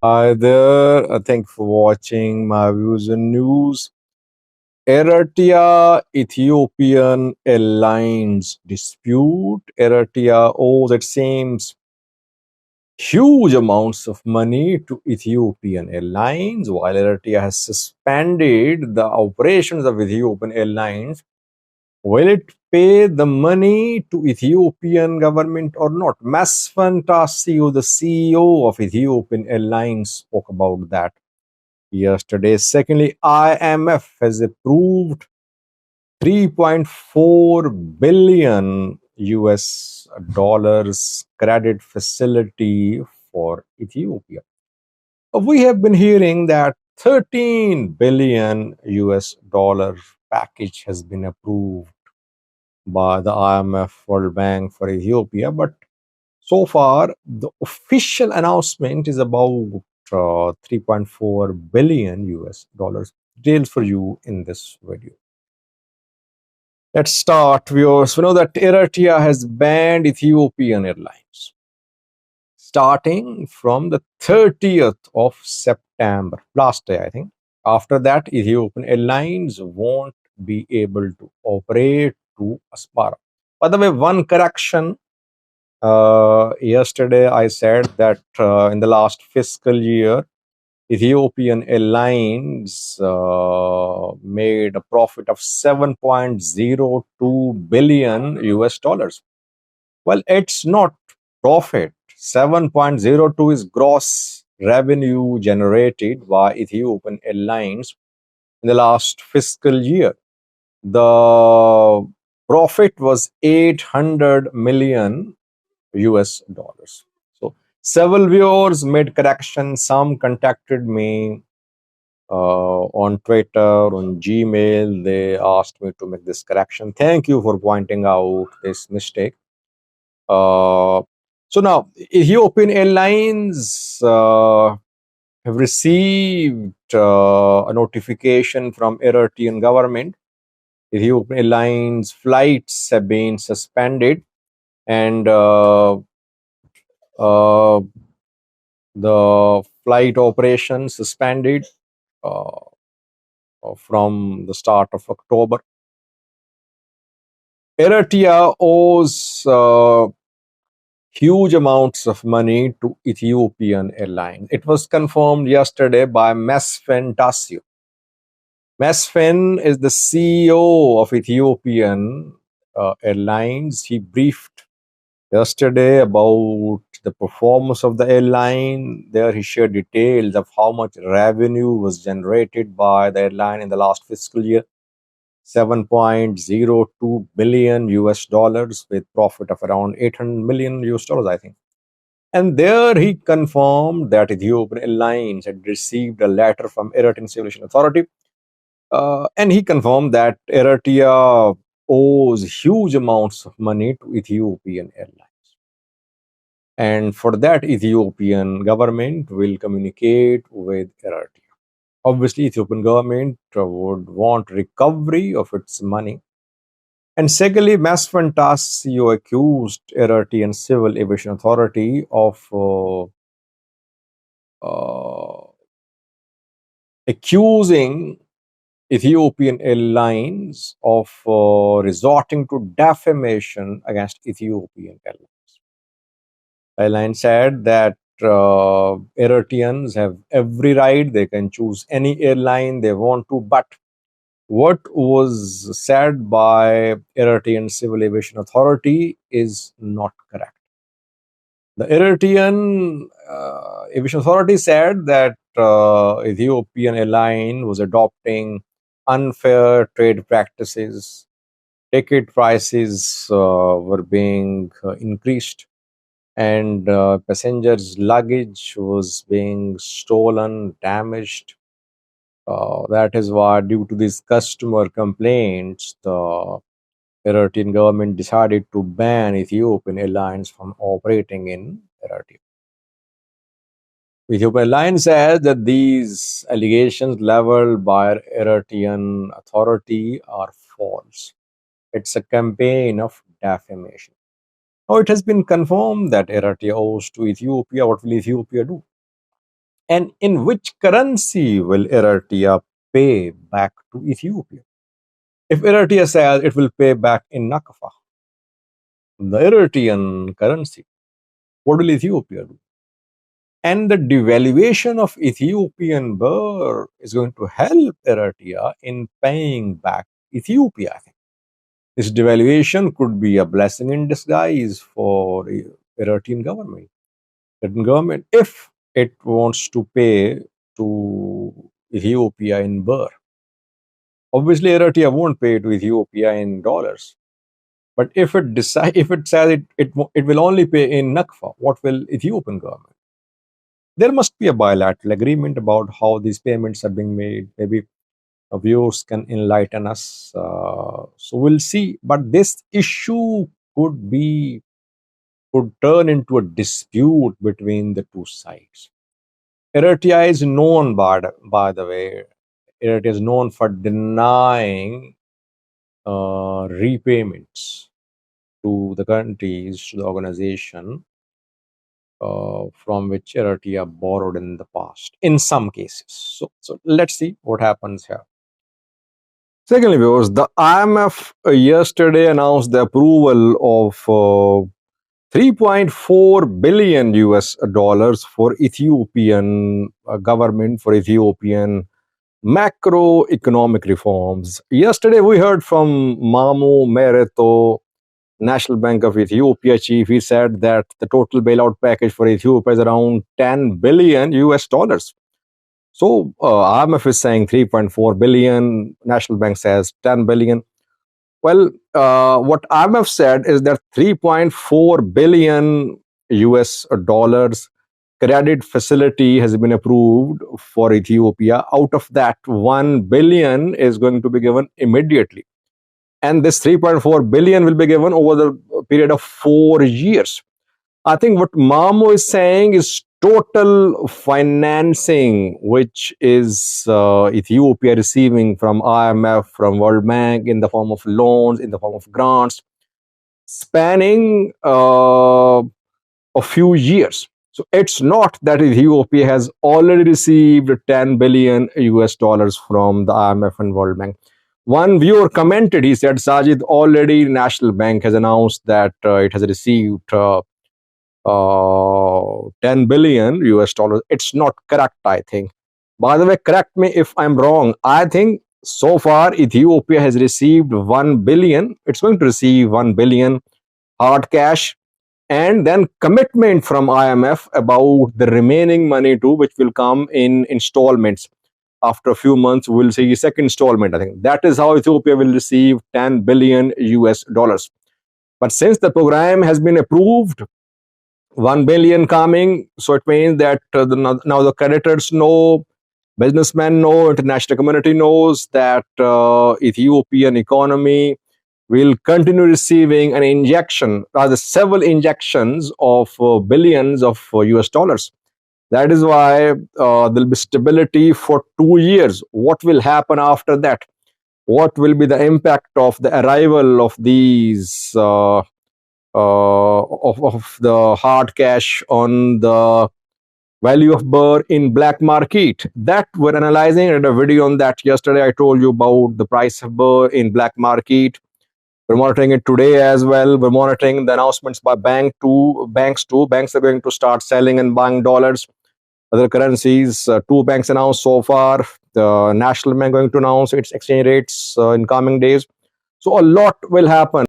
Hi there. Thank you for watching my views and news. Eritrea Ethiopian Airlines dispute. Eritrea owes, it seems, huge amounts of money to Ethiopian Airlines, while Eritrea has suspended the operations of Ethiopian Airlines. Will it pay the money to Ethiopian government or not? Masfan Tassiu, the CEO of Ethiopian Airlines, spoke about that yesterday. Secondly, IMF has approved 3.4 billion US dollars credit facility for Ethiopia. We have been hearing that 13 billion US dollar package has been approved by the IMF, World Bank for Ethiopia, but so far the official announcement is about 3.4 billion US dollars. Details for you in this video. Let's start, viewers. We know that Eritrea has banned Ethiopian Airlines starting from the 30th of September, last day, I think. After that, Ethiopian Airlines won't be able to operate to Asmara. By the way, one correction. Yesterday, I said that in the last fiscal year, Ethiopian Airlines made a profit of 7.02 billion US dollars. Well, it's not profit. 7.02 is gross revenue generated by Ethiopian Airlines in the last fiscal year. The profit was 800 million US dollars. So several viewers made corrections. Some contacted me on Twitter, on Gmail. They asked me to make this correction. Thank you for pointing out this mistake. So now, Ethiopian Airlines have received a notification from Eritrean government. Ethiopian Airlines flights have been suspended, and the flight operation suspended from the start of October. Eritrea owes huge amounts of money to Ethiopian Airlines. It was confirmed yesterday by Mesfen Tassio. Mesfen is the CEO of Ethiopian Airlines. He briefed yesterday about the performance of the airline. There he shared details of how much revenue was generated by the airline in the last fiscal year. 7.02 billion US dollars with profit of around 800 million US dollars, I think. And there he confirmed that Ethiopian Airlines had received a letter from Eritrean Civil Aviation Authority. And he confirmed that Eritrea owes huge amounts of money to Ethiopian Airlines. And for that, Ethiopian government will communicate with Eritrea. Obviously, Ethiopian government would want recovery of its money. And secondly, Masfan Tassio accused Eritrean Civil Aviation Authority of accusing Ethiopian Airlines of resorting to defamation against Ethiopian Airlines. Airline said that Eritreans have every right; they can choose any airline they want to. But what was said by Eritrean Civil Aviation Authority is not correct. The Eritrean Aviation Authority said that Ethiopian airline was adopting unfair trade practices. Ticket prices were being increased, and passengers' luggage was being stolen, damaged. That is why, due to these customer complaints, the Eritrean government decided to ban Ethiopian Airlines from operating in Eritrea. Ethiopian Airlines says that these allegations leveled by Eritrean authority are false. It's a campaign of defamation. Now it has been confirmed that Eritrea owes to Ethiopia. What will Ethiopia do? And in which currency will Eritrea pay back to Ethiopia? If Eritrea says it will pay back in Nakfa, the Eritrean currency, what will Ethiopia do? And the devaluation of Ethiopian birr is going to help Eritrea in paying back Ethiopia, I think. This devaluation could be a blessing in disguise for Eritrean government. Eritrean government, if it wants to pay to Ethiopia in birr. Obviously, Eritrea won't pay to Ethiopia in dollars. But if it says it will only pay in Nakfa, what will Ethiopian government? There must be a bilateral agreement about how these payments are being made. Maybe viewers can enlighten us. So we'll see. But this issue could turn into a dispute between the two sides. Eritrea is known, by the way, Eritrea is known for denying repayments to the countries, to the organization from which Eritrea borrowed in the past, in some cases. So let's see what happens here. Secondly, viewers, the IMF yesterday announced the approval of 3.4 billion US dollars for Ethiopian government, for Ethiopian macroeconomic reforms. Yesterday, we heard from Mamu Mereto, National Bank of Ethiopia chief. He said that the total bailout package for Ethiopia is around 10 billion US dollars. So IMF is saying 3.4 billion. National Bank says 10 billion. Well, what IMF said is that 3.4 billion US dollars credit facility has been approved for Ethiopia. Out of that, 1 billion is going to be given immediately. And this 3.4 billion will be given over the period of 4 years. I think what Mamo is saying is total financing, which is Ethiopia receiving from IMF, from World Bank in the form of loans, in the form of grants, spanning a few years. So it's not that Ethiopia has already received 10 billion US dollars from the IMF and World Bank. One viewer commented, he said, Sajid, already National Bank has announced that it has received 10 billion US dollars. It's not correct, I think. By the way, correct me if I'm wrong. I think so far Ethiopia has received 1 billion. It's going to receive 1 billion hard cash, and then commitment from IMF about the remaining money too, which will come in installments. After a few months, we'll see a second installment. I think that is how Ethiopia will receive 10 billion US dollars. But since the program has been approved, 1 billion coming, so it means that now the creditors know, businessmen know, international community knows that Ethiopian economy will continue receiving an injection, rather several injections of billions of US dollars. That is why there'll be stability for 2 years. What will happen after that? What will be the impact of the arrival of these of the hard cash on the value of birr in black market? That we're analyzing. I did a video on that yesterday. I told you about the price of birr in black market. We're monitoring it today as well. We're monitoring the announcements by banks too. Banks are going to start selling and buying dollars, other currencies. 2 banks announced so far. The National Bank going to announce its exchange rates in coming days. So a lot will happen.